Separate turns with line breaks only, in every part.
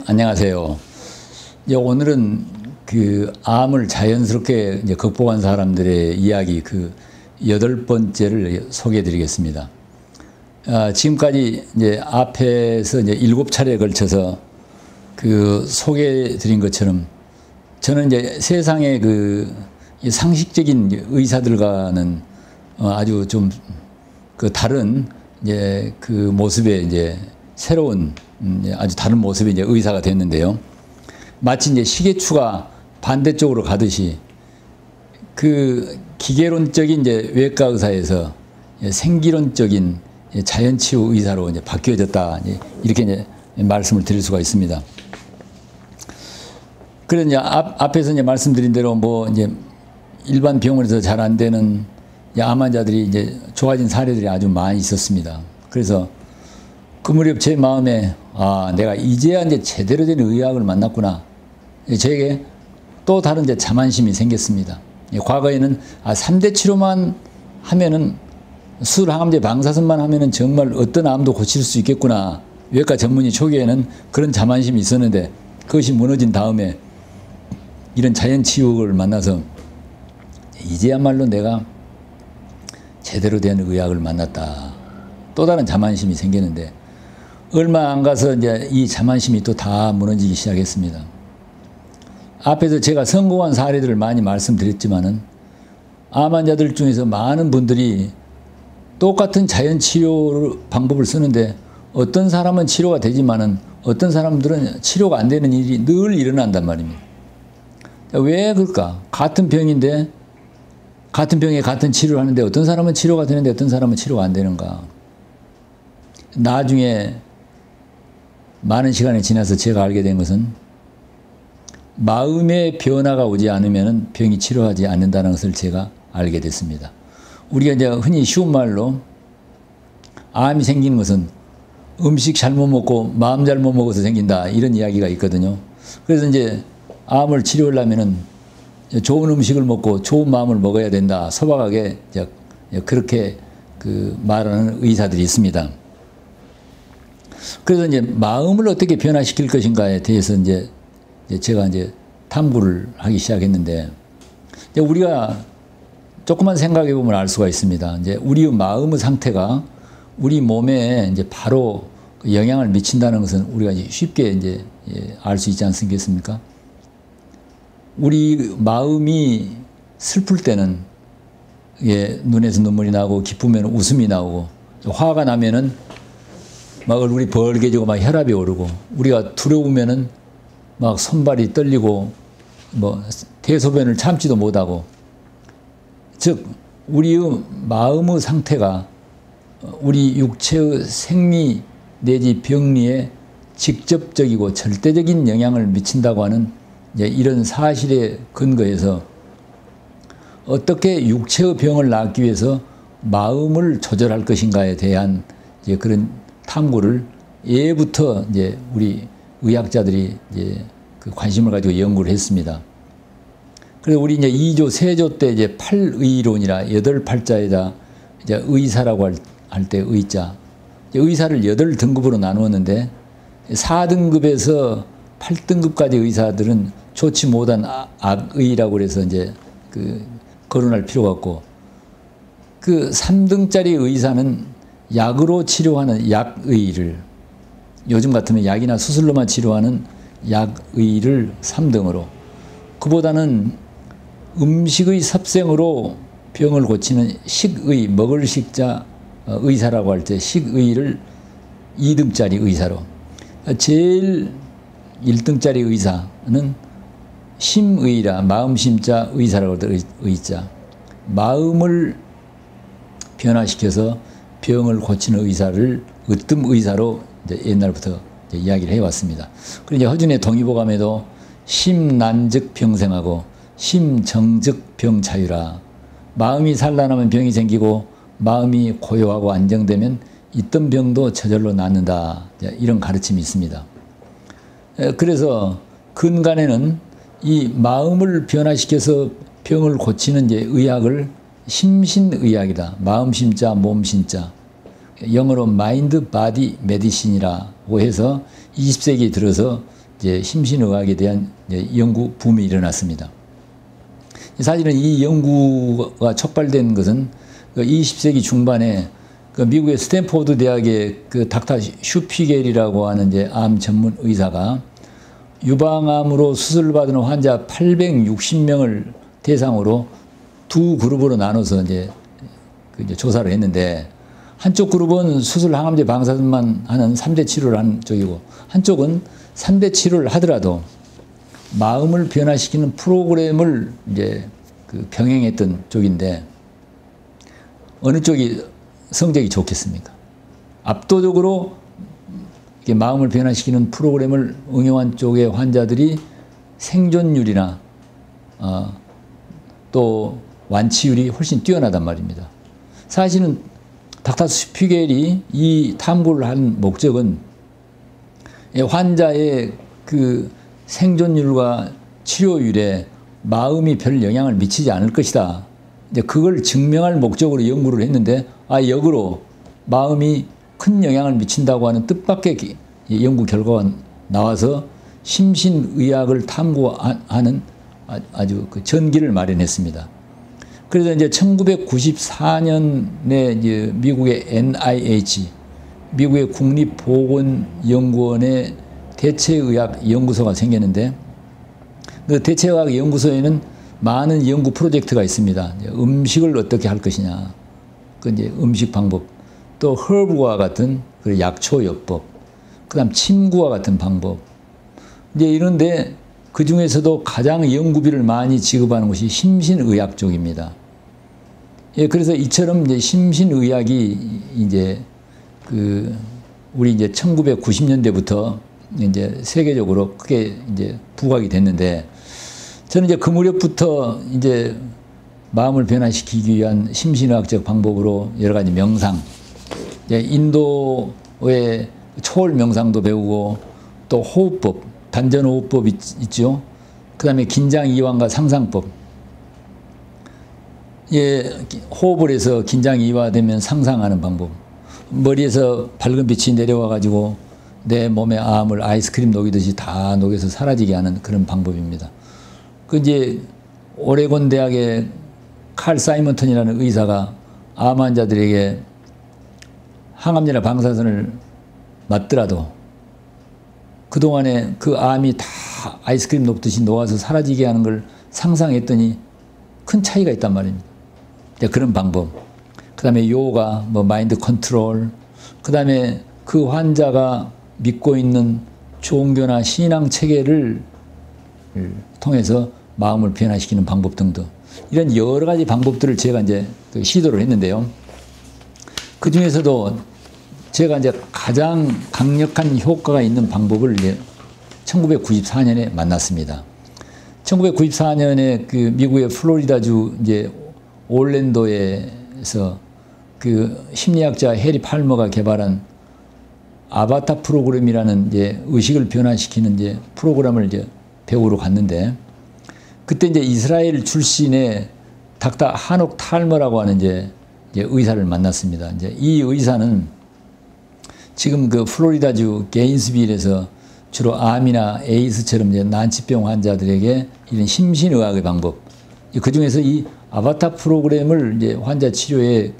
안녕하세요. 이제 오늘은 그 암을 자연스럽게 이제 극복한 사람들의 이야기 그 8번째를 소개해 드리겠습니다. 지금까지 이제 앞에서 이제 7차례에 걸쳐서 그 소개해 드린 것처럼 저는 이제 세상의 그 상식적인 의사들과는 아주 좀 그 다른 이제 그 모습의 이제 새로운 아주 다른 모습의 이제 의사가 됐는데요. 마치 이제 시계추가 반대쪽으로 가듯이 그 기계론적인 이제 외과 의사에서 생기론적인 자연치유 의사로 이제 바뀌어졌다. 이렇게 이제 말씀을 드릴 수가 있습니다. 그래서 이제 앞에서 이제 말씀드린 대로 뭐 이제 일반 병원에서 잘 안 되는 암 환자들이 이제 좋아진 사례들이 아주 많이 있었습니다. 그래서 그 무렵 제 마음에 내가 이제야 이제 제대로 된 의학을 만났구나. 저에게 또 다른 이제 자만심이 생겼습니다. 과거에는 3대 치료만 하면은 술, 항암제, 방사선만 하면은 정말 어떤 암도 고칠 수 있겠구나. 외과 전문의 초기에는 그런 자만심이 있었는데 그것이 무너진 다음에 이런 자연치유를 만나서 이제야말로 내가 제대로 된 의학을 만났다. 또 다른 자만심이 생기는데 얼마 안 가서 이제 이 자만심이 또 다 무너지기 시작했습니다. 앞에서 제가 성공한 사례들을 많이 말씀드렸지만은 암 환자들 중에서 많은 분들이 똑같은 자연치료 방법을 쓰는데 어떤 사람은 치료가 되지만은 어떤 사람들은 치료가 안 되는 일이 늘 일어난단 말입니다. 왜 그럴까? 같은 병인데 같은 병에 같은 치료를 하는데 어떤 사람은 치료가 되는데 어떤 사람은 치료가 안 되는가? 나중에 많은 시간이 지나서 제가 알게 된 것은 마음의 변화가 오지 않으면 병이 치료하지 않는다는 것을 제가 알게 됐습니다. 우리가 이제 흔히 쉬운 말로 암이 생기는 것은 음식 잘못 먹고 마음 잘못 먹어서 생긴다 이런 이야기가 있거든요. 그래서 이제 암을 치료하려면은 좋은 음식을 먹고 좋은 마음을 먹어야 된다. 소박하게 그렇게 그 말하는 의사들이 있습니다. 그래서 이제 마음을 어떻게 변화시킬 것인가에 대해서 이제 제가 이제 탐구를 하기 시작했는데 이제 우리가 조금만 생각해 보면 알 수가 있습니다. 이제 우리의 마음의 상태가 우리 몸에 이제 바로 영향을 미친다는 것은 우리가 이제 쉽게 이제 알 수 있지 않습니까? 우리 마음이 슬플 때는 눈에서 눈물이 나고 기쁘면 웃음이 나오고 화가 나면은 막 얼굴이 벌개지고 막 혈압이 오르고 우리가 두려우면은 막 손발이 떨리고 뭐 대소변을 참지도 못하고 즉 우리의 마음의 상태가 우리 육체의 생리 내지 병리에 직접적이고 절대적인 영향을 미친다고 하는 이런 사실에 근거해서 어떻게 육체의 병을 낫기 위해서 마음을 조절할 것인가에 대한 그런 탐구를 예부터 우리 의학자들이 그 관심을 가지고 연구를 했습니다. 그래서 우리 2조, 세조 때 8의론이라 8팔자에다 의사라고 할 때 의자, 의사를 8등급으로 나누었는데 4등급에서 8등급까지 의사들은 좋지 못한 악의라고 그래서 그 거론할 필요가 없고 그 3등짜리 의사는 약으로 치료하는 약의를 요즘 같으면 약이나 수술로만 치료하는 약의를 3등으로 그보다는 음식의 섭생으로 병을 고치는 식의 먹을 식자 의사라고 할 때 식의를 2등짜리 의사로 제일 1등짜리 의사는 심의라 마음심자 의사라고 할 때 의자 마음을 변화시켜서 병을 고치는 의사를 으뜸의사로 옛날부터 이야기를 해왔습니다. 그리고 허준의 동의보감에도 심난즉 병생하고 심정즉 병자유라 마음이 산란하면 병이 생기고 마음이 고요하고 안정되면 있던 병도 저절로 낫는다 이런 가르침이 있습니다. 그래서 근간에는 이 마음을 변화시켜서 병을 고치는 의학을 심신의학이다. 마음심자, 몸심자. 영어로 마인드 바디 메디신이라고 해서 20세기 들어서 이제 심신의학에 대한 이제 연구 붐이 일어났습니다. 사실은 이 연구가 촉발된 것은 20세기 중반에 미국의 스탠포드 대학의 닥터 슈피겔이라고 하는 이제 암 전문 의사가 유방암으로 수술받은 환자 860명을 대상으로 두 그룹으로 나눠서 이제 조사를 했는데, 한쪽 그룹은 수술 항암제 방사선만 하는 3대 치료를 하는 쪽이고, 한쪽은 3대 치료를 하더라도 마음을 변화시키는 프로그램을 이제 병행했던 쪽인데, 어느 쪽이 성적이 좋겠습니까? 압도적으로 마음을 변화시키는 프로그램을 응용한 쪽의 환자들이 생존율이나 또 완치율이 훨씬 뛰어나단 말입니다. 사실은 닥터 슈피겔이 이 탐구를 한 목적은 환자의 그 생존율과 치료율에 마음이 별 영향을 미치지 않을 것이다. 이제 그걸 증명할 목적으로 연구를 했는데, 역으로 마음이 큰 영향을 미친다고 하는 뜻밖의 연구 결과가 나와서 심신의학을 탐구하는 아주 전기를 마련했습니다. 그래서 이제 1994년에 이제 미국의 NIH, 미국의 국립보건연구원의 대체의학 연구소가 생겼는데, 그 대체의학 연구소에는 많은 연구 프로젝트가 있습니다. 음식을 어떻게 할 것이냐, 그 이제 음식 방법, 또 허브와 같은 약초요법, 그다음 침구와 같은 방법. 이제 이런데 그 중에서도 가장 연구비를 많이 지급하는 것이 심신의학 쪽입니다. 그래서 이처럼 이제 심신의학이 이제 우리 이제 1990년대부터 이제 세계적으로 크게 이제 부각이 됐는데, 저는 이제 그 무렵부터 이제 마음을 변화시키기 위한 심신의학적 방법으로 여러 가지 명상, 이제 인도의 초월 명상도 배우고, 또 호흡법, 단전호흡법 있죠. 그 다음에 긴장 이완과 상상법. 호흡을 해서 긴장 이완되면 상상하는 방법. 머리에서 밝은 빛이 내려와 가지고 내 몸의 암을 아이스크림 녹이듯이 다 녹여서 사라지게 하는 그런 방법입니다. 이제 오레곤 대학의 칼 사이먼턴이라는 의사가 암 환자들에게 항암제나 방사선을 맞더라도 그동안에 그 암이 다 아이스크림 녹듯이 녹아서 사라지게 하는 걸 상상했더니 큰 차이가 있단 말입니다. 그런 방법. 그 다음에 요가, 마인드 컨트롤, 그 다음에 그 환자가 믿고 있는 종교나 신앙 체계를 통해서 마음을 변화시키는 방법 등등, 이런 여러 가지 방법들을 제가 이제 시도를 했는데요. 그 중에서도 제가 이제 가장 강력한 효과가 있는 방법을 이제 1994년에 만났습니다. 1994년에 그 미국의 플로리다주 이제 올랜도에서 그 심리학자 해리 팔머가 개발한 아바타 프로그램이라는 이제 의식을 변화시키는 이제 프로그램을 이제 배우러 갔는데, 그때 이제 이스라엘 출신의 닥터 하녹 탈머라고 하는 이제 의사를 만났습니다. 이제 이 의사는 지금 그 플로리다주 게인스빌에서 주로 암이나 에이즈처럼 이제 난치병 환자들에게 이런 심신의학의 방법, 그 중에서 이 아바타 프로그램을 이제 환자 치료에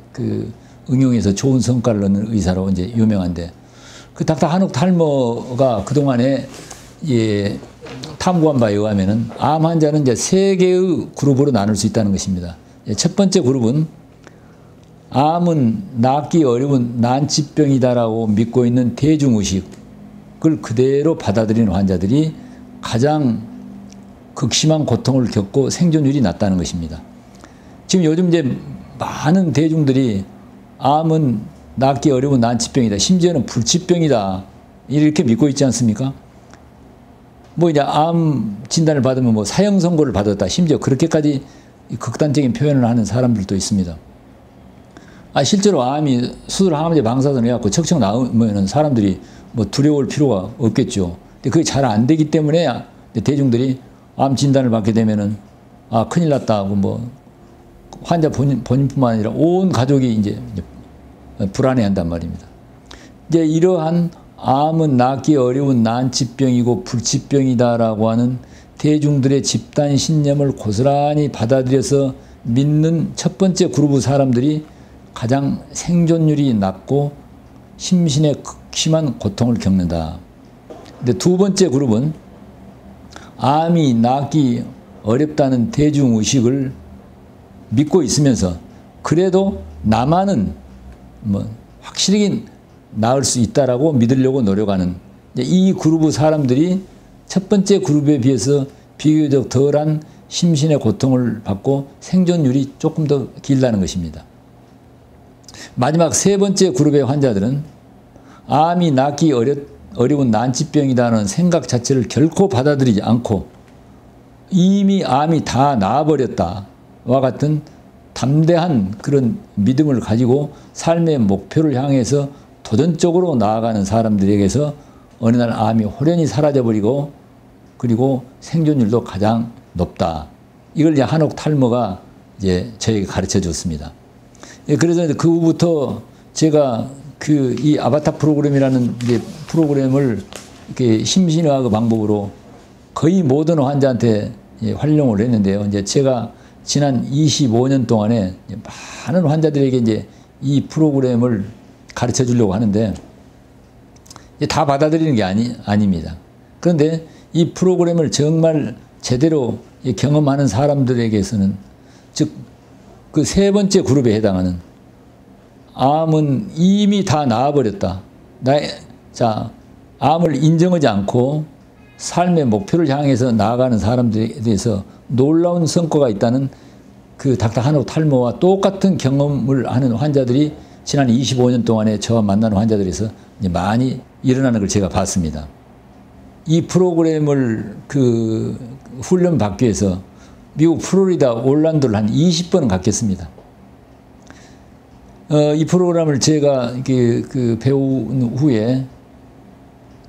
응용해서 좋은 성과를 얻는 의사로 이제 유명한데, 그 닥터 하녹 탈머가 그동안에 탐구한 바에 의하면은 암 환자는 이제 세 개의 그룹으로 나눌 수 있다는 것입니다. 첫 번째 그룹은 암은 낫기 어려운 난치병이다라고 믿고 있는 대중의식을 그대로 받아들이는 환자들이 가장 극심한 고통을 겪고 생존율이 낮다는 것입니다. 지금 요즘 이제 많은 대중들이 암은 낫기 어려운 난치병이다, 심지어는 불치병이다, 이렇게 믿고 있지 않습니까? 이제 암 진단을 받으면 사형 선고를 받았다, 심지어 그렇게까지 극단적인 표현을 하는 사람들도 있습니다. 실제로 암이 수술 항암제 방사선 해갖고 척척 나오면 사람들이 두려울 필요가 없겠죠. 근데 그게 잘 안 되기 때문에 대중들이 암 진단을 받게 되면은 큰일 났다고 환자 본인뿐만 아니라 온 가족이 이제 불안해한단 말입니다. 이제 이러한 암은 낫기 어려운 난치병이고 불치병이다라고 하는 대중들의 집단 신념을 고스란히 받아들여서 믿는 첫 번째 그룹의 사람들이 가장 생존율이 낮고 심신의 극심한 고통을 겪는다. 근데 두 번째 그룹은 암이 낫기 어렵다는 대중의식을 믿고 있으면서 그래도 나만은 뭐 확실히 나을 수 있다라고 믿으려고 노력하는 이 그룹의 사람들이 첫 번째 그룹에 비해서 비교적 덜한 심신의 고통을 받고 생존율이 조금 더 길다는 것입니다. 마지막 세 번째 그룹의 환자들은 암이 낫기 어려운 난치병이라는 생각 자체를 결코 받아들이지 않고 이미 암이 다 나아버렸다와 같은 담대한 그런 믿음을 가지고 삶의 목표를 향해서 도전적으로 나아가는 사람들에게서 어느 날 암이 호련히 사라져버리고 그리고 생존율도 가장 높다. 이걸 이제 한옥 탈모가 이제 저에게 가르쳐 줬습니다. 그래서 그 후부터 제가 이 아바타 프로그램이라는 이제 프로그램을 이렇게 심신의학 방법으로 거의 모든 환자한테 활용을 했는데요. 이제 제가 지난 25년 동안에 많은 환자들에게 이제 이 프로그램을 가르쳐 주려고 하는데 다 받아들이는 게 아닙니다. 그런데 이 프로그램을 정말 제대로 경험하는 사람들에게서는 즉 그 세 번째 그룹에 해당하는 암은 이미 다 나아버렸다. 암을 인정하지 않고 삶의 목표를 향해서 나아가는 사람들에 대해서 놀라운 성과가 있다는 그 닥터 한옥 탈모와 똑같은 경험을 하는 환자들이 지난 25년 동안에 저와 만나는 환자들에서 이제 많이 일어나는 걸 제가 봤습니다. 이 프로그램을 훈련 받기 위해서 미국 플로리다 올란도를 한 20번은 갔겠습니다. 이 프로그램을 제가 배운 후에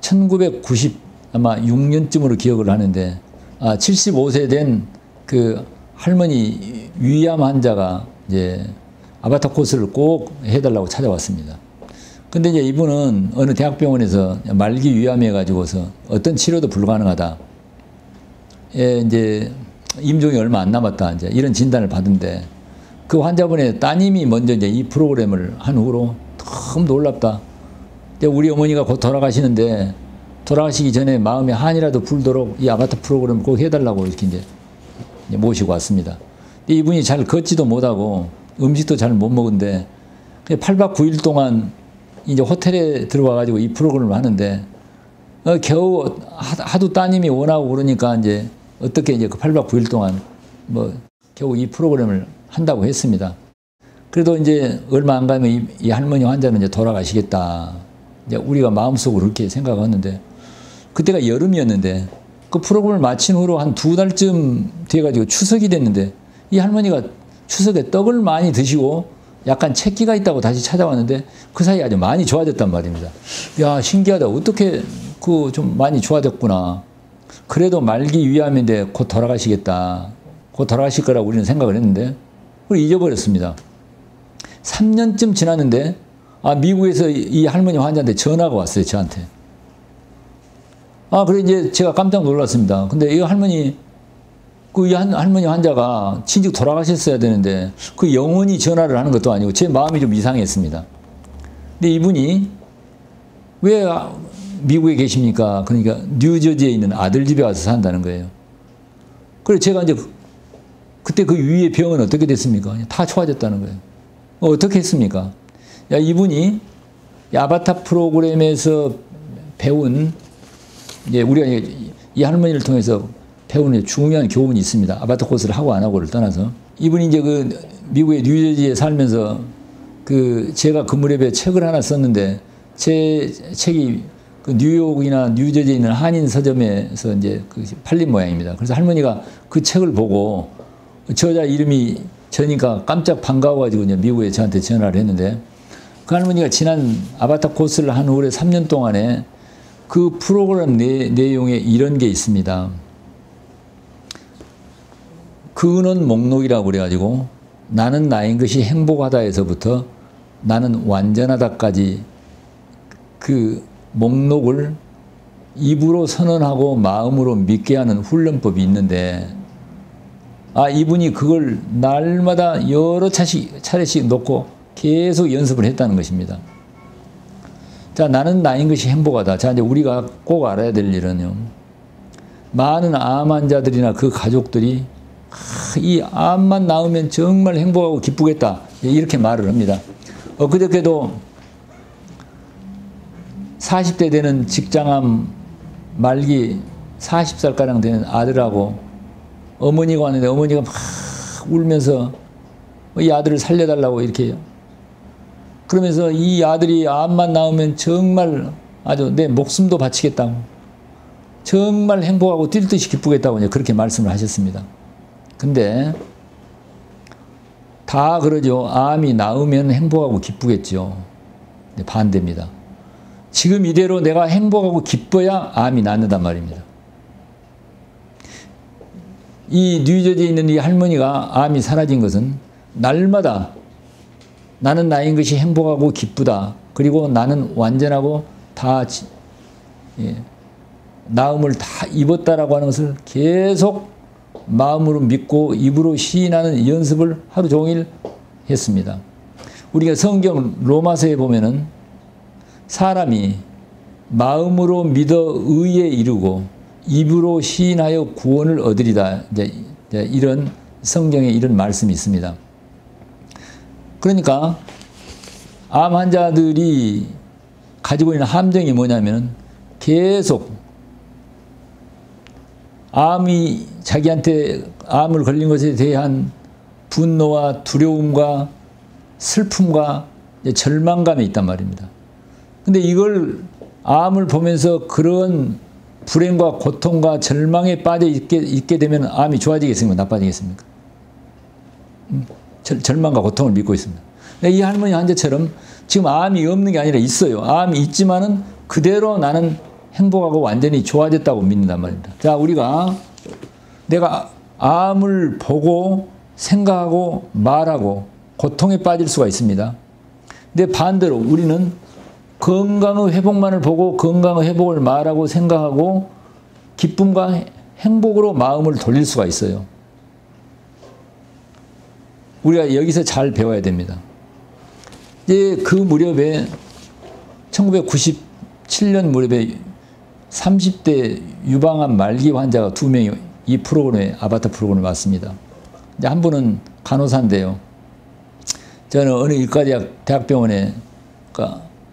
1990 아마 6년쯤으로 기억을 하는데 75세 된 그 할머니 위암 환자가 이제 아바타 코스를 꼭 해달라고 찾아왔습니다. 근데 이제 이분은 어느 대학병원에서 말기 위암해 가지고서 어떤 치료도 불가능하다. 이제 임종이 얼마 안 남았다. 이제 이런 진단을 받은데 그 환자분의 따님이 먼저 이제 이 프로그램을 한 후로 너무 놀랍다. 우리 어머니가 곧 돌아가시는데 돌아가시기 전에 마음에 한이라도 불도록 이 아바타 프로그램을 꼭 해달라고 이렇게 이제 모시고 왔습니다. 이분이 잘 걷지도 못하고 음식도 잘 못 먹은데 8박 9일 동안 이제 호텔에 들어와 가지고 이 프로그램을 하는데 겨우 하도 따님이 원하고 그러니까 이제 어떻게 이제 그 8박 9일 동안 뭐 겨우 이 프로그램을 한다고 했습니다. 그래도 이제 얼마 안 가면 이 할머니 환자는 이제 돌아가시겠다. 이제 우리가 마음속으로 그렇게 생각했는데 그때가 여름이었는데 그 프로그램을 마친 후로 한 2달쯤 돼가지고 추석이 됐는데 이 할머니가 추석에 떡을 많이 드시고 약간 체기가 있다고 다시 찾아왔는데 그 사이에 아주 많이 좋아졌단 말입니다. 야, 신기하다. 어떻게 좀 많이 좋아졌구나. 그래도 말기 위암인데 곧 돌아가시겠다. 곧 돌아가실 거라고 우리는 생각을 했는데 그걸 잊어버렸습니다. 3년쯤 지났는데 미국에서 이 할머니 환자한테 전화가 왔어요. 저한테. 그래 이제 제가 깜짝 놀랐습니다. 근데 이 할머니 할머니 환자가 진즉 돌아가셨어야 되는데 그 영원히 전화를 하는 것도 아니고 제 마음이 좀 이상했습니다. 근데 이분이 왜 미국에 계십니까? 그러니까 뉴저지에 있는 아들 집에 와서 산다는 거예요. 그래서 제가 이제 그때 그 위의 병은 어떻게 됐습니까? 다 좋아졌다는 거예요. 어떻게 했습니까? 이분이 아바타 프로그램에서 배운 이제 우리가 이 할머니를 통해서 배우는 중요한 교훈이 있습니다. 아바타 코스를 하고 안 하고를 떠나서 이분이 이제 미국의 뉴저지에 살면서 제가 그 무렵에 책을 하나 썼는데 제 책이 뉴욕이나 뉴저지에 있는 한인 서점에서 이제 팔린 모양입니다. 그래서 할머니가 그 책을 보고 저자 이름이 저니까 깜짝 반가워가지고 이제 미국에 저한테 전화를 했는데 그 할머니가 지난 아바타 코스를 한 후에 3년 동안에 그 프로그램 내용에 이런 게 있습니다. 근원 목록이라고 그래가지고 나는 나인 것이 행복하다에서부터 나는 완전하다까지 목록을 입으로 선언하고 마음으로 믿게 하는 훈련법이 있는데, 이분이 그걸 날마다 여러 차례씩 놓고 계속 연습을 했다는 것입니다. 자, 나는 나인 것이 행복하다. 자, 이제 우리가 꼭 알아야 될 일은요, 많은 암 환자들이나 그 가족들이 이 암만 나으면 정말 행복하고 기쁘겠다, 이렇게 말을 합니다. 그저께도 40대 되는 직장암 말기 40살가량 되는 아들하고 어머니가 왔는데, 어머니가 막 울면서 이 아들을 살려달라고 이렇게, 그러면서 이 아들이 암만 나오면 정말 아주 내 목숨도 바치겠다고, 정말 행복하고 뛸 듯이 기쁘겠다고 이제 그렇게 말씀을 하셨습니다. 근데 다 그러죠. 암이 나으면 행복하고 기쁘겠죠. 반대입니다. 지금 이대로 내가 행복하고 기뻐야 암이 낫는단 말입니다. 이 뉴저지에 있는 이 할머니가 암이 사라진 것은 날마다 나는 나인 것이 행복하고 기쁘다. 그리고 나는 완전하고 다 나음을 다 입었다라고 하는 것을 계속 마음으로 믿고 입으로 시인하는 연습을 하루 종일 했습니다. 우리가 성경 로마서에 보면은 사람이 마음으로 믿어 의에 이르고 입으로 시인하여 구원을 얻으리다. 이제 이런 성경에 이런 말씀이 있습니다. 그러니까 암 환자들이 가지고 있는 함정이 뭐냐면 계속 암이 자기한테 암을 걸린 것에 대한 분노와 두려움과 슬픔과 절망감이 있단 말입니다. 근데 이걸 암을 보면서 그런 불행과 고통과 절망에 빠져 있게 되면 암이 좋아지겠습니까? 나빠지겠습니까? 절망과 고통을 믿고 있습니다. 이 할머니 환자처럼 지금 암이 없는 게 아니라 있어요. 암이 있지만은 그대로 나는 행복하고 완전히 좋아졌다고 믿는단 말입니다. 자, 우리가 내가 암을 보고 생각하고 말하고 고통에 빠질 수가 있습니다. 근데 반대로 우리는 건강의 회복만을 보고 건강의 회복을 말하고 생각하고 기쁨과 행복으로 마음을 돌릴 수가 있어요. 우리가 여기서 잘 배워야 됩니다. 이제 그 무렵에 1997년 무렵에 30대 유방암 말기 환자가 2명이 이 프로그램에 아바타 프로그램을 왔습니다. 이제 한 분은 간호사인데요. 저는 어느 일과대학병원에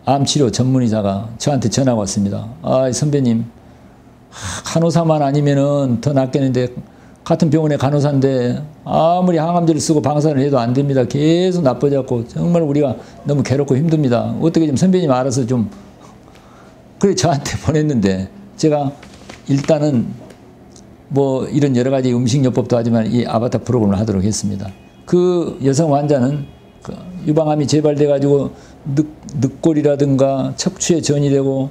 암치료 전문의사가 저한테 전화가 왔습니다. 선배님, 간호사만 아니면은 더 낫겠는데 같은 병원의 간호사인데 아무리 항암제를 쓰고 방사를 해도 안 됩니다. 계속 나빠져갖고 정말 우리가 너무 괴롭고 힘듭니다. 어떻게 좀 선배님 알아서 좀. 그래 저한테 보냈는데 제가 일단은 뭐 이런 여러 가지 음식요법도 하지만 이 아바타 프로그램을 하도록 했습니다. 그 여성 환자는 그 유방암이 재발돼 가지고 늑골이라든가 척추에 전이 되고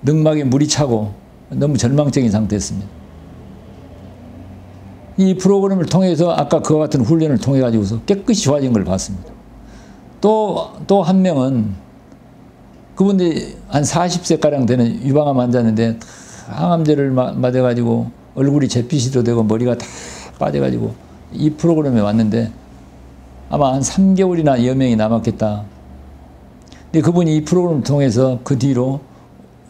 늑막에 물이 차고 너무 절망적인 상태였습니다. 이 프로그램을 통해서 아까 그와 같은 훈련을 통해 가지고서 깨끗이 좋아진 걸 봤습니다. 또 한 명은 그분들이 한 40세가량 되는 유방암 환자인데 항암제를 맞아가지고 얼굴이 잿빛이도 되고 머리가 다 빠져가지고 이 프로그램에 왔는데 아마 한 3개월이나 여명이 남았겠다. 근데 그분이 이 프로그램을 통해서 그 뒤로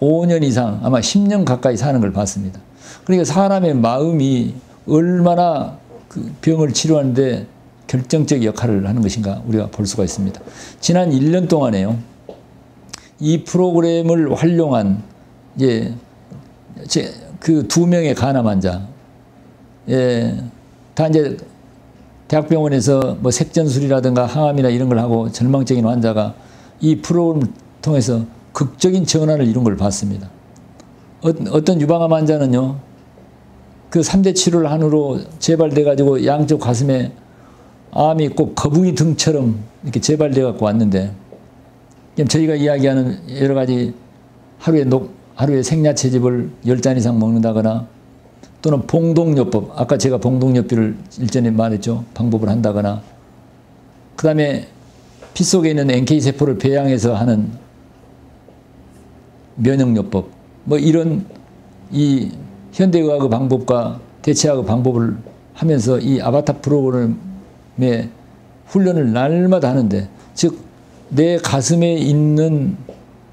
5년 이상 아마 10년 가까이 사는 걸 봤습니다. 그러니까 사람의 마음이 얼마나 그 병을 치료하는데 결정적 역할을 하는 것인가 우리가 볼 수가 있습니다. 지난 1년 동안에요. 이 프로그램을 활용한 그 2명의 간암 환자, 다 이제 대학병원에서 뭐 색전술이라든가 항암이나 이런 걸 하고 절망적인 환자가 이 프로그램을 통해서 극적인 전환을 이룬 걸 봤습니다. 어떤 유방암 환자는요, 그 3대 치료를 한 후로 재발돼 가지고 양쪽 가슴에 암이 꼭 거북이 등처럼 이렇게 재발돼 갖고 왔는데, 저희가 이야기하는 여러 가지 하루에 생야채즙을 10잔 이상 먹는다거나 또는 봉동요법, 아까 제가 봉동요법을 일전에 말했죠. 방법을 한다거나, 그 다음에 피 속에 있는 NK세포를 배양해서 하는 면역요법, 뭐 이런 이 현대의학의 방법과 대체학의 방법을 하면서 이 아바타 프로그램의 훈련을 날마다 하는데, 즉 내 가슴에 있는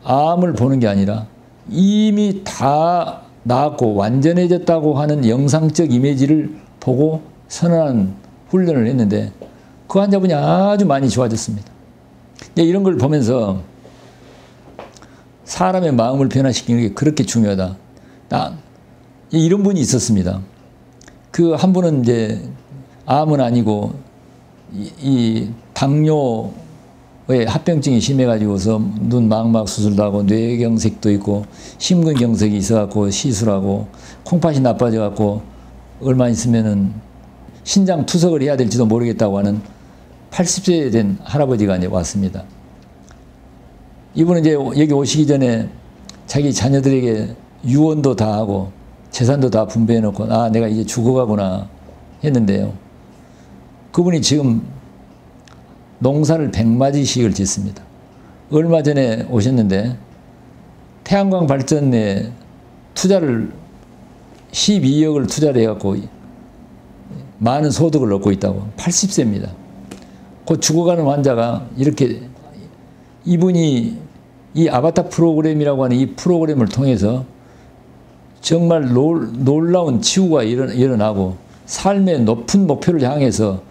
암을 보는 게 아니라 이미 다 나았고 완전해졌다고 하는 영상적 이미지를 보고 선언한 훈련을 했는데 그 환자분이 아주 많이 좋아졌습니다. 이런 걸 보면서 사람의 마음을 변화시키는 게 그렇게 중요하다. 이런 분이 있었습니다. 그 한 분은 이제 암은 아니고 이 당뇨의 합병증이 심해가지고서 눈 망막 수술도 하고 뇌경색도 있고 심근경색이 있어갖고 시술하고 콩팥이 나빠져갖고 얼마 있으면은 신장 투석을 해야 될지도 모르겠다고 하는 80세 된 할아버지가 이제 왔습니다. 이분은 이제 여기 오시기 전에 자기 자녀들에게 유언도 다 하고 재산도 다 분배해 놓고 아 내가 이제 죽어가구나 했는데요. 그분이 지금 농사를 100마디씩을 짓습니다. 얼마 전에 오셨는데 태양광 발전에 투자를 12억을 투자를 해갖고 많은 소득을 얻고 있다고. 80세입니다. 곧 죽어가는 환자가 이렇게 이분이 이 아바타 프로그램이라고 하는 이 프로그램을 통해서 정말 놀라운 치유가 일어나고 삶의 높은 목표를 향해서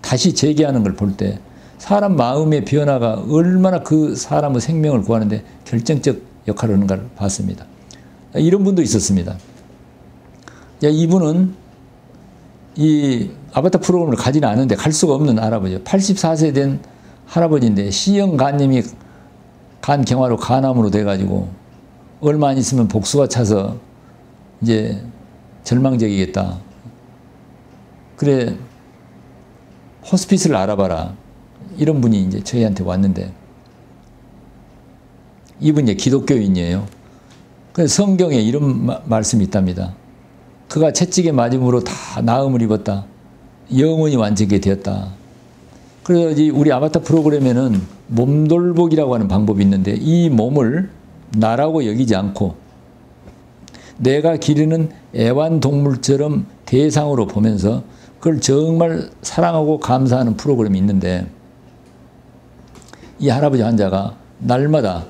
다시 재기하는 걸 볼 때 사람 마음의 변화가 얼마나 그 사람의 생명을 구하는데 결정적 역할을 하는가를 봤습니다. 이런 분도 있었습니다. 이분은 이 아바타 프로그램을 가지는 않은데 갈 수가 없는 할아버지예요. 84세 된 할아버지인데 C형 간염이 간 경화로 간암으로 돼가지고 얼마 안 있으면 복수가 차서 이제 절망적이겠다. 그래 호스피스를 알아봐라. 이런 분이 이제 저희한테 왔는데 이분 이제 기독교인이에요. 그래서 성경에 이런 말씀이 있답니다. 그가 채찍에 맞음으로 다 나음을 입었다. 영혼이 완전하게 되었다. 그래서 우리 아바타 프로그램에는 몸돌보기라고 하는 방법이 있는데 이 몸을 나라고 여기지 않고 내가 기르는 애완동물처럼 대상으로 보면서 그걸 정말 사랑하고 감사하는 프로그램이 있는데 이 할아버지 환자가 날마다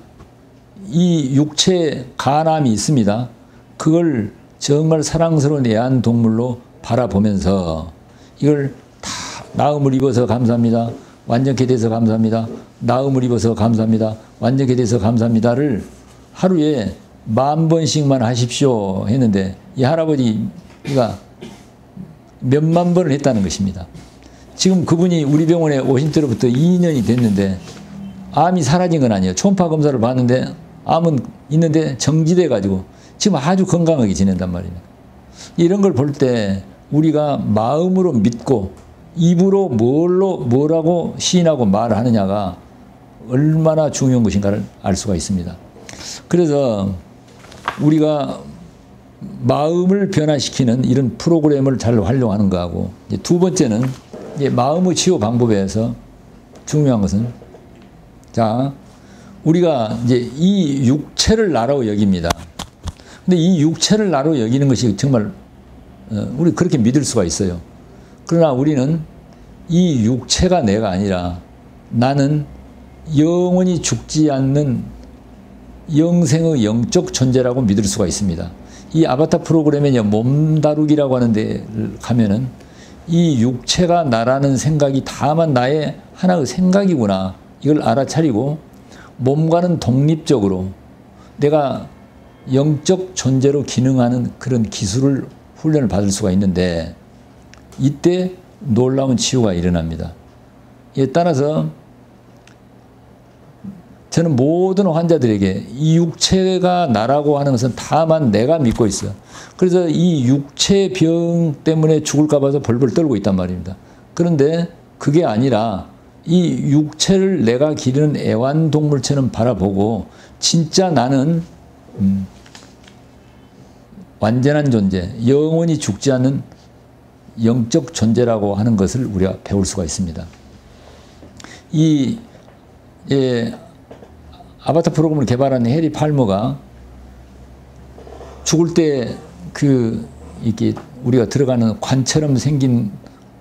이 육체 간암이 있습니다. 그걸 정말 사랑스러운 애완동물로 바라보면서 이걸 다 나음을 입어서 감사합니다. 완전케 돼서 감사합니다. 나음을 입어서 감사합니다. 완전케 돼서 감사합니다를 하루에 10,000번씩만 하십시오 했는데 이 할아버지가 몇만 번을 했다는 것입니다. 지금 그분이 우리 병원에 오신 때로부터 2년이 됐는데 암이 사라진 건 아니에요. 초음파 검사를 봤는데 암은 있는데 정지돼 가지고 지금 아주 건강하게 지낸단 말입니다. 이런 걸 볼 때 우리가 마음으로 믿고 입으로 뭐라고 시인하고 말을 하느냐가 얼마나 중요한 것인가를 알 수가 있습니다. 그래서 우리가 마음을 변화시키는 이런 프로그램을 잘 활용하는 거하고 이제 두 번째는 이제 마음의 치유 방법에서 중요한 것은 자 우리가 이제 이 육체를 나로 여깁니다. 근데 이 육체를 나로 여기는 것이 정말 우리 그렇게 믿을 수가 있어요. 그러나 우리는 이 육체가 내가 아니라 나는 영원히 죽지 않는 영생의 영적 존재라고 믿을 수가 있습니다. 이 아바타 프로그램에 몸다루기라고 하는 데 가면은 이 육체가 나라는 생각이 다만 나의 하나의 생각이구나 이걸 알아차리고 몸과는 독립적으로 내가 영적 존재로 기능하는 그런 기술을 훈련을 받을 수가 있는데 이때 놀라운 치유가 일어납니다. 이에 따라서 저는 모든 환자들에게 이 육체가 나라고 하는 것은 다만 내가 믿고 있어요. 그래서 이 육체병 때문에 죽을까 봐서 벌벌 떨고 있단 말입니다. 그런데 그게 아니라 이 육체를 내가 기르는 애완동물처럼 바라보고 진짜 나는 완전한 존재, 영원히 죽지 않는 영적 존재라고 하는 것을 우리가 배울 수가 있습니다. 이 예, 아바타 프로그램을 개발한 해리 팔머가 죽을 때 이렇게 우리가 들어가는 관처럼 생긴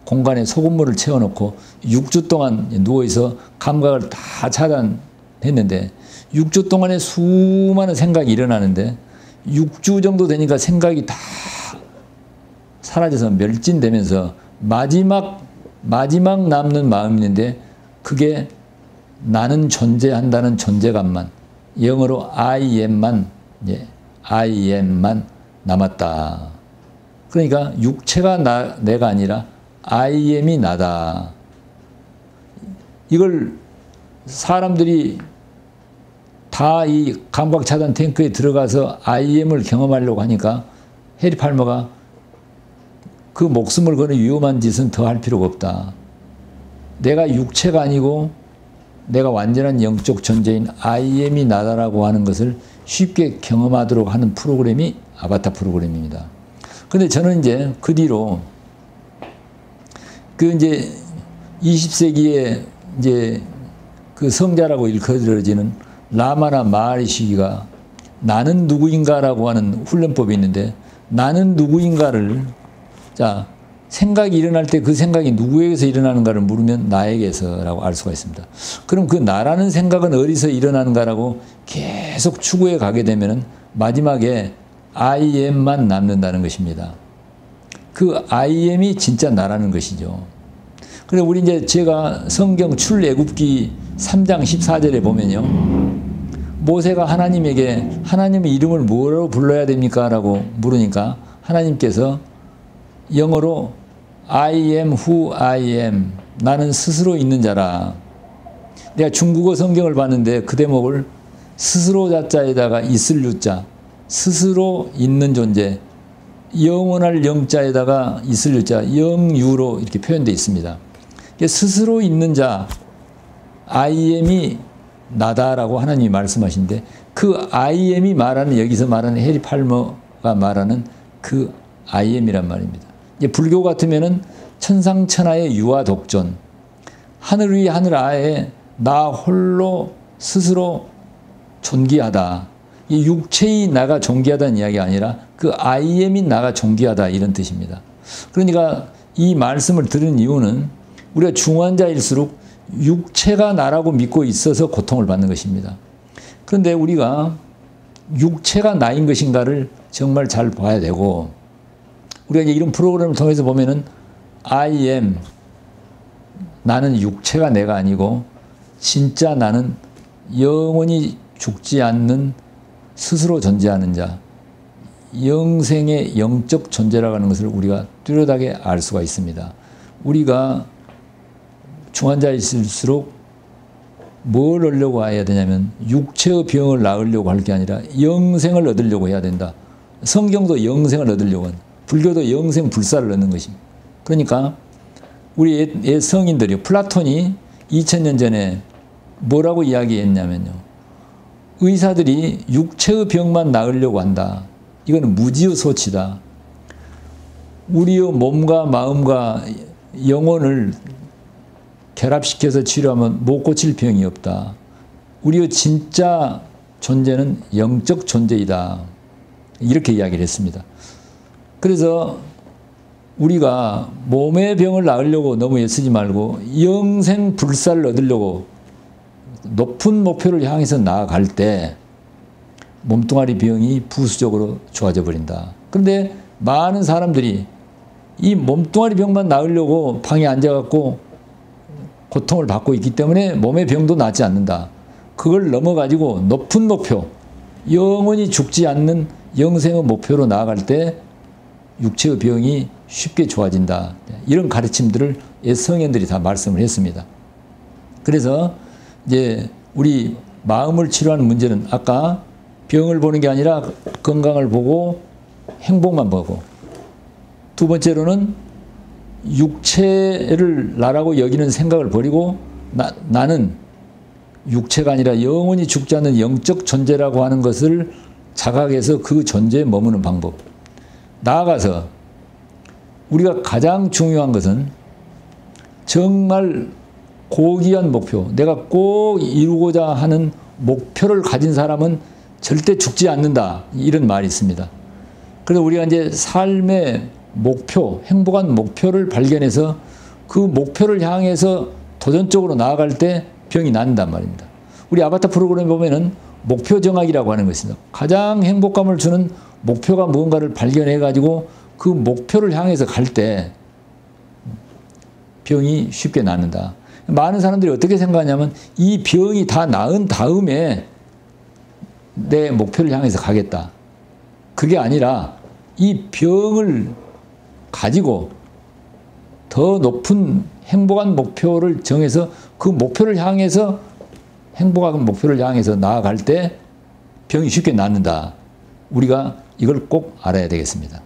공간에 소금물을 채워놓고 6주 동안 누워있어 감각을 다 차단했는데 6주 동안에 수많은 생각이 일어나는데 6주 정도 되니까 생각이 다 사라져서 멸진되면서 마지막 남는 마음이 있는데 그게 나는 존재한다는 존재감만, 영어로 I am만, I am만 남았다. 그러니까 육체가 내가 아니라 I am이 나다. 이걸 사람들이 다 이 감각 차단 탱크에 들어가서 I am을 경험하려고 하니까 해리 팔머가 그 목숨을 거는 위험한 짓은 더 할 필요가 없다. 내가 육체가 아니고 내가 완전한 영적 존재인 I am이 나다라고 하는 것을 쉽게 경험하도록 하는 프로그램이 아바타 프로그램입니다. 근데 저는 이제 그 뒤로 이제 20세기에 이제 그 성자라고 일컬어지는 라마나 마하리시기가 나는 누구인가라고 하는 훈련법이 있는데 나는 누구인가를 자 생각이 일어날 때 그 생각이 누구에게서 일어나는가를 물으면 나에게서라고 알 수가 있습니다. 그럼 그 나라는 생각은 어디서 일어나는가라고 계속 추구해 가게 되면은 마지막에 I am만 남는다는 것입니다. 그 I am이 진짜 나라는 것이죠. 그래서 우리 이제 제가 성경 출애굽기 3장 14절에 보면요. 모세가 하나님에게 하나님의 이름을 뭐라고 불러야 됩니까? 라고 물으니까 하나님께서 영어로 I am who I am. 나는 스스로 있는 자라. 내가 중국어 성경을 봤는데 그 대목을 스스로 자자에다가 있을 유자, 스스로 있는 존재, 영원할 영자에다가 있을 유자, 영유로 이렇게 표현되어 있습니다. 스스로 있는 자, I am이 나다라고 하나님이 말씀하신데 그 I am이 말하는 여기서 말하는 해리 팔머가 말하는 그 I am이란 말입니다. 불교 같으면은 천상천하의 유아 독존, 하늘 위 하늘 아래 나 홀로 스스로 존귀하다. 이 육체의 나가 존귀하다는 이야기가 아니라 그 I am이 나가 존귀하다 이런 뜻입니다. 그러니까 이 말씀을 들은 이유는 우리가 중환자일수록 육체가 나라고 믿고 있어서 고통을 받는 것입니다. 그런데 우리가 육체가 나인 것인가를 정말 잘 봐야 되고 우리가 이제 이런 프로그램을 통해서 보면은 I am 나는 육체가 내가 아니고 진짜 나는 영원히 죽지 않는 스스로 존재하는 자 영생의 영적 존재라고 하는 것을 우리가 뚜렷하게 알 수가 있습니다. 우리가 중환자일수록 뭘 얻으려고 해야 되냐면 육체의 병을 나으려고 할 게 아니라 영생을 얻으려고 해야 된다. 성경도 영생을 얻으려고 한다. 불교도 영생 불사를 얻는 것입니다. 그러니까 우리 옛 성인들이 플라톤이 2000년 전에 뭐라고 이야기했냐면요. 의사들이 육체의 병만 나으려고 한다. 이거는 무지의 소치다. 우리의 몸과 마음과 영혼을 결합시켜서 치료하면 못 고칠 병이 없다. 우리의 진짜 존재는 영적 존재이다. 이렇게 이야기를 했습니다. 그래서 우리가 몸의 병을 나으려고 너무 애쓰지 말고 영생 불사를 얻으려고 높은 목표를 향해서 나아갈 때 몸뚱아리 병이 부수적으로 좋아져 버린다. 그런데 많은 사람들이 이 몸뚱아리 병만 나으려고 방에 앉아갖고 고통을 받고 있기 때문에 몸의 병도 낫지 않는다. 그걸 넘어가지고 높은 목표, 영원히 죽지 않는 영생의 목표로 나아갈 때 육체의 병이 쉽게 좋아진다. 이런 가르침들을 옛 성현들이 다 말씀을 했습니다. 그래서 이제 우리 마음을 치료하는 문제는 아까 병을 보는 게 아니라 건강을 보고 행복만 보고 두 번째로는 육체를 나라고 여기는 생각을 버리고 나는 육체가 아니라 영원히 죽지 않는 영적 존재라고 하는 것을 자각해서 그 존재에 머무는 방법. 나아가서 우리가 가장 중요한 것은 정말 고귀한 목표, 내가 꼭 이루고자 하는 목표를 가진 사람은 절대 죽지 않는다. 이런 말이 있습니다. 그래서 우리가 이제 삶의 목표, 행복한 목표를 발견해서 그 목표를 향해서 도전적으로 나아갈 때 병이 낫는단 말입니다. 우리 아바타 프로그램에 보면은 목표 정학이라고 하는 것입니다. 가장 행복감을 주는 목표가 무언가를 발견해 가지고 그 목표를 향해서 갈 때 병이 쉽게 낫는다. 많은 사람들이 어떻게 생각하냐면 이 병이 다 나은 다음에 내 목표를 향해서 가겠다. 그게 아니라 이 병을 가지고 더 높은 행복한 목표를 정해서 그 목표를 향해서 행복한 목표를 향해서 나아갈 때 병이 쉽게 낫는다. 우리가 이걸 꼭 알아야 되겠습니다.